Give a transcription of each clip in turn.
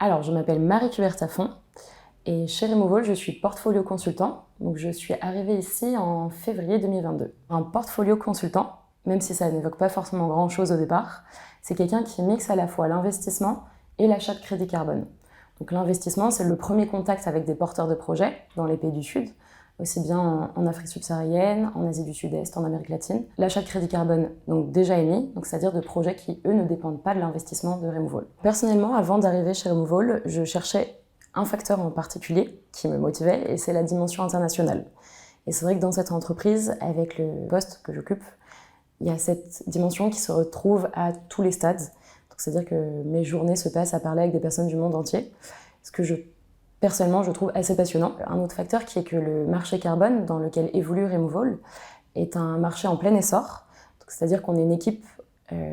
Alors, je m'appelle Marie Cubertafont et chez Removal, je suis portfolio consultant. Donc, je suis arrivée ici en février 2022. Un portfolio consultant, même si ça n'évoque pas forcément grand-chose au départ, c'est quelqu'un qui mixe à la fois l'investissement et l'achat de crédit carbone. Donc, l'investissement, c'est le premier contact avec des porteurs de projets dans les pays du Sud, aussi bien en Afrique subsaharienne, en Asie du Sud-Est, en Amérique latine. L'achat de crédit carbone, donc déjà émis, donc c'est-à-dire de projets qui, eux, ne dépendent pas de l'investissement de Removal. Personnellement, avant d'arriver chez Removal, je cherchais un facteur en particulier qui me motivait, et c'est la dimension internationale. Et c'est vrai que dans cette entreprise, avec le poste que j'occupe, il y a cette dimension qui se retrouve à tous les stades. Donc, c'est-à-dire que mes journées se passent à parler avec des personnes du monde entier, ce que personnellement, je trouve assez passionnant. Un autre facteur qui est que le marché carbone dans lequel évolue Removal est un marché en plein essor. C'est-à-dire qu'on est une équipe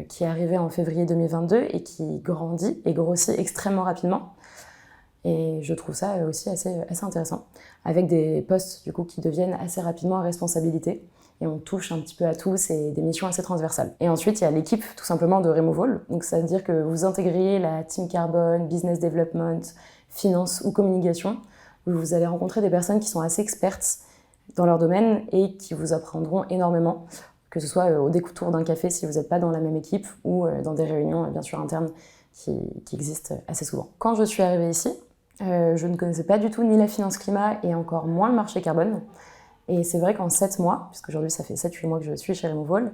qui est arrivée en février 2022 et qui grandit et grossit extrêmement rapidement. Et je trouve ça aussi assez intéressant, avec des postes du coup, qui deviennent assez rapidement à responsabilité. Et on touche un petit peu à tout, c'est des missions assez transversales. Et ensuite, il y a l'équipe tout simplement de Removal. Donc ça veut dire que vous intégrez la team carbone, business development, finance ou communication, où vous allez rencontrer des personnes qui sont assez expertes dans leur domaine et qui vous apprendront énormément, que ce soit au détour d'un café si vous n'êtes pas dans la même équipe ou dans des réunions bien sûr internes qui existent assez souvent. Quand je suis arrivée ici, je ne connaissais pas du tout ni la finance climat et encore moins le marché carbone. Et c'est vrai qu'en 7 mois, puisqu'aujourd'hui ça fait 7-8 mois que je suis chez Removal,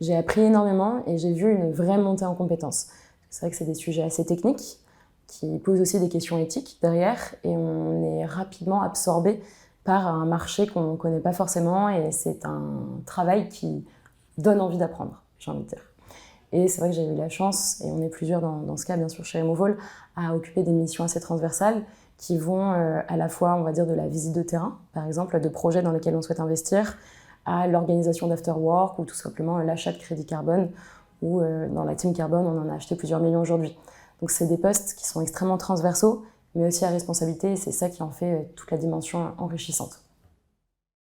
j'ai appris énormément et j'ai vu une vraie montée en compétences. C'est vrai que c'est des sujets assez techniques qui posent aussi des questions éthiques derrière et on est rapidement absorbé par un marché qu'on ne connaît pas forcément et c'est un travail qui donne envie d'apprendre, j'ai envie de dire. Et c'est vrai que j'ai eu la chance, et on est plusieurs dans ce cas bien sûr chez Removal, à occuper des missions assez transversales qui vont à la fois, on va dire, de la visite de terrain, par exemple, de projets dans lesquels on souhaite investir, à l'organisation d'afterwork ou tout simplement l'achat de crédit carbone, où dans la team carbone, on en a acheté plusieurs millions aujourd'hui. Donc c'est des postes qui sont extrêmement transversaux, mais aussi à responsabilité, et c'est ça qui en fait toute la dimension enrichissante.